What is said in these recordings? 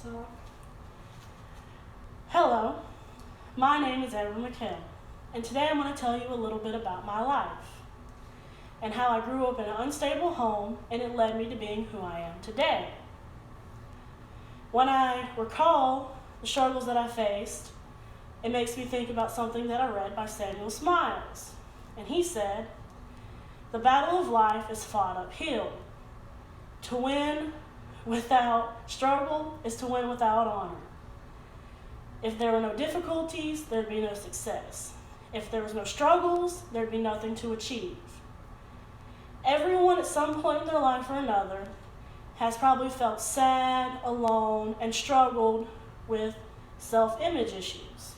So, hello, my name is Amber McHale, and today I'm going to tell you a little bit about my life and how I grew up in an unstable home and it led me to being who I am today. When I recall the struggles that I faced, it makes me think about something that I read by Samuel Smiles, and he said, "The battle of life is fought uphill. To win without struggle is to win without honor. If there were no difficulties, there'd be no success. If there was no struggles, there'd be nothing to achieve." Everyone at some point in their life or another has probably felt sad, alone, and struggled with self-image issues,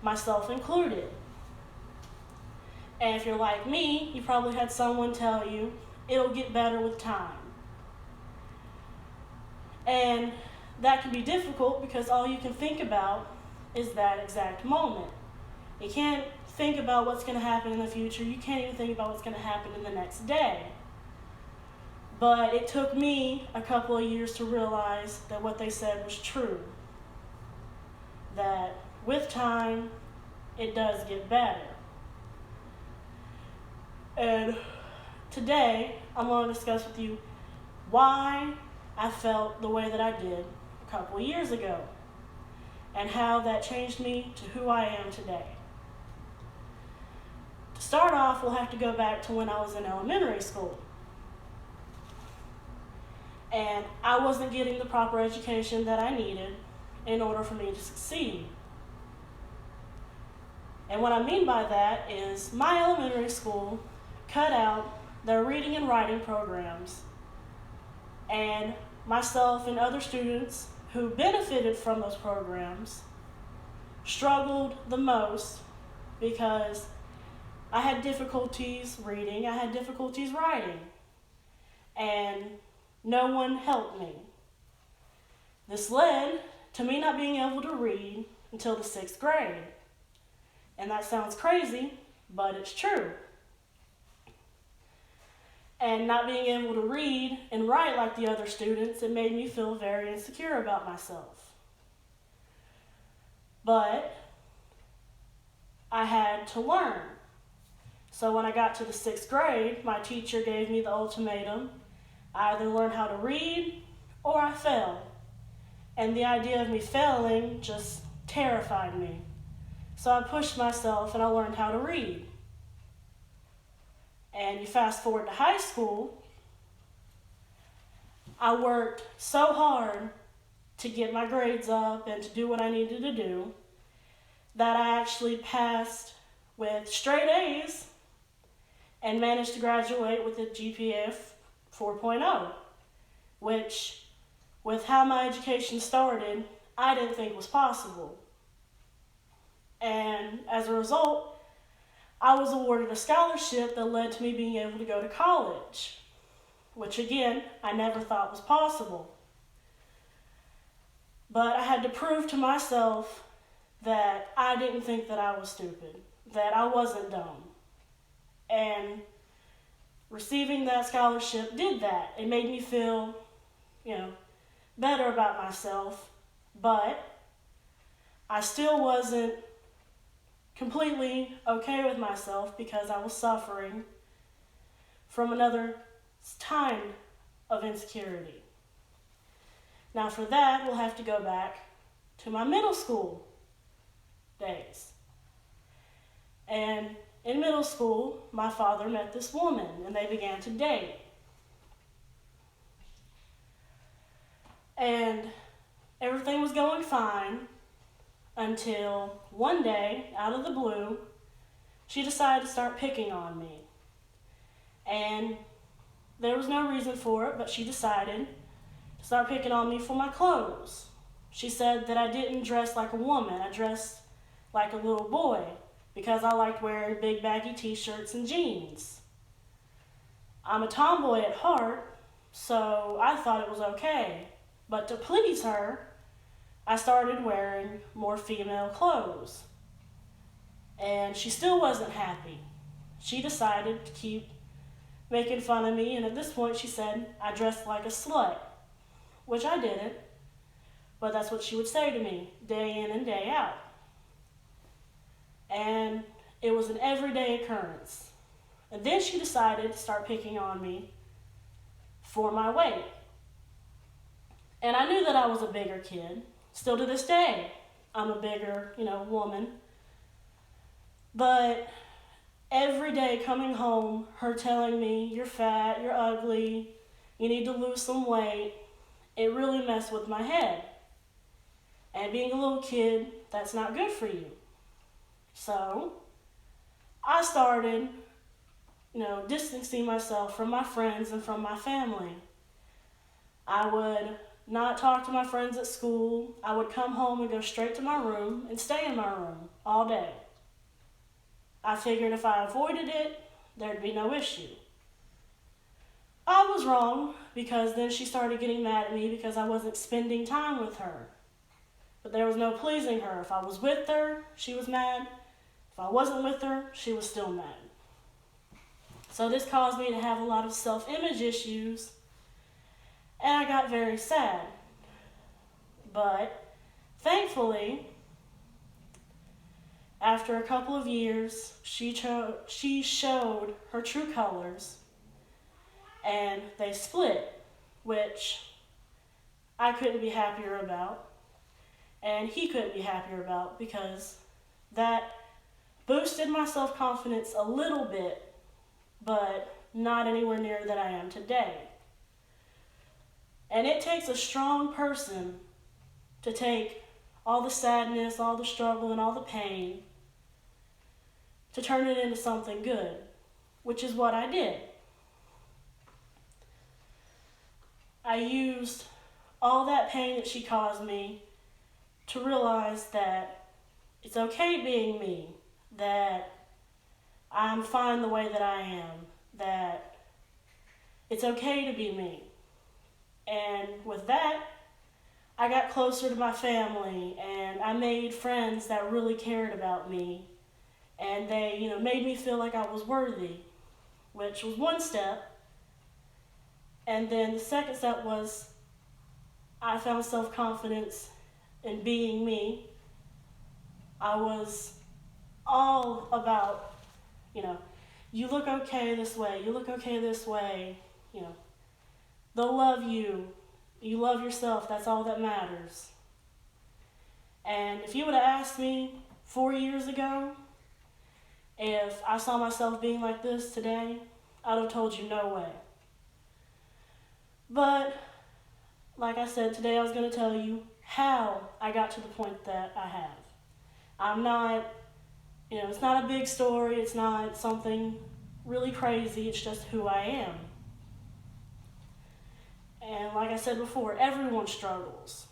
myself included. And if you're like me, you probably had someone tell you, it'll get better with time. And that can be difficult because all you can think about is that exact moment. You can't think about what's going to happen in the future. You can't even think about what's going to happen in the next day. But it took me a couple of years to realize that what they said was true. That with time, it does get better. And today, I'm going to discuss with you why I felt the way that I did a couple of years ago and how that changed me to who I am today. To start off, we'll have to go back to when I was in elementary school. And I wasn't getting the proper education that I needed in order for me to succeed. And what I mean by that is my elementary school cut out their reading and writing programs, and myself and other students who benefited from those programs struggled the most because I had difficulties reading, I had difficulties writing, and no one helped me. This led to me not being able to read until the 6th grade. And that sounds crazy, but it's true. And not being able to read and write like the other students, it made me feel very insecure about myself. But I had to learn. So when I got to the 6th grade, my teacher gave me the ultimatum: I either learn how to read or I fail. And the idea of me failing just terrified me. So I pushed myself and I learned how to read. And you fast forward to high school, I worked so hard to get my grades up and to do what I needed to do that I actually passed with straight A's and managed to graduate with a GPA of 4.0, which, with how my education started, I didn't think was possible. And as a result, I was awarded a scholarship that led to me being able to go to college, which again, I never thought was possible. But I had to prove to myself that I didn't think that I was stupid, that I wasn't dumb. And receiving that scholarship did that. It made me feel, better about myself, but I still wasn't completely okay with myself because I was suffering from another time of insecurity. Now for that, we'll have to go back to my middle school days. And in middle school, my father met this woman and they began to date. And everything was going fine until one day, out of the blue, she decided to start picking on me. And there was no reason for it, but she decided to start picking on me for my clothes. She said that I didn't dress like a woman, I dressed like a little boy because I liked wearing big baggy t-shirts and jeans. I'm a tomboy at heart, so I thought it was okay. But to please her, I started wearing more female clothes. And she still wasn't happy. She decided to keep making fun of me, and at this point she said I dressed like a slut, which I didn't. But that's what she would say to me day in and day out. And it was an everyday occurrence. And then she decided to start picking on me for my weight. And I knew that I was a bigger kid. Still to this day, I'm a bigger, woman. But every day coming home, her telling me, you're fat, you're ugly, you need to lose some weight, it really messed with my head. And being a little kid, that's not good for you. So I started, distancing myself from my friends and from my family. I would not talk to my friends at school. I would come home and go straight to my room and stay in my room all day. I figured if I avoided it, there'd be no issue. I was wrong, because then she started getting mad at me because I wasn't spending time with her. But there was no pleasing her. If I was with her, she was mad. If I wasn't with her, she was still mad. So this caused me to have a lot of self-image issues, and I got very sad. But thankfully, after a couple of years, she showed her true colors, and they split, which I couldn't be happier about, and he couldn't be happier about, because that boosted my self-confidence a little bit, but not anywhere near that I am today. And it takes a strong person to take all the sadness, all the struggle, and all the pain to turn it into something good, which is what I did. I used all that pain that she caused me to realize that it's okay being me, that I'm fine the way that I am, that it's okay to be me. And with that, I got closer to my family, and I made friends that really cared about me, and they, made me feel like I was worthy, which was one step. And then the second step was I found self-confidence in being me. I was all about, you look okay this way, you look okay this way, they'll love you, you love yourself, that's all that matters. And if you would have asked me 4 years ago if I saw myself being like this today, I'd have told you no way. But, like I said, today I was going to tell you how I got to the point that I have. I'm not, it's not a big story, it's not something really crazy, it's just who I am. And like I said before, everyone struggles.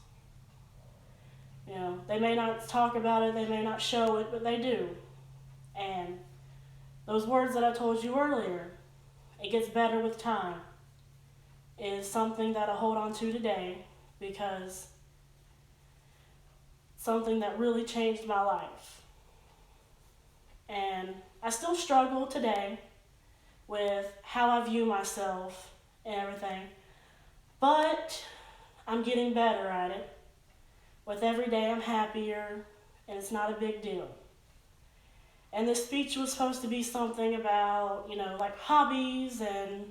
They may not talk about it, they may not show it, but they do. And those words that I told you earlier, it gets better with time, is something that I hold on to today, because something that really changed my life. And I still struggle today with how I view myself and everything, but I'm getting better at it. With every day I'm happier, and it's not a big deal. And this speech was supposed to be something about, like hobbies, and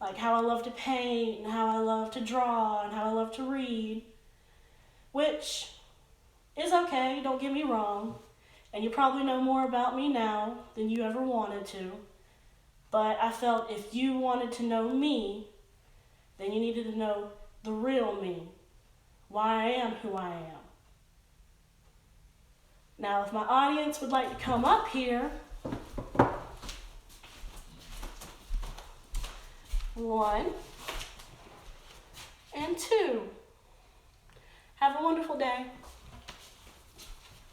like how I love to paint, and how I love to draw, and how I love to read, which is okay, don't get me wrong. And you probably know more about me now than you ever wanted to. But I felt if you wanted to know me, then you needed to know the real me, why I am who I am. Now, if my audience would like to come up here, 1 and 2. Have a wonderful day.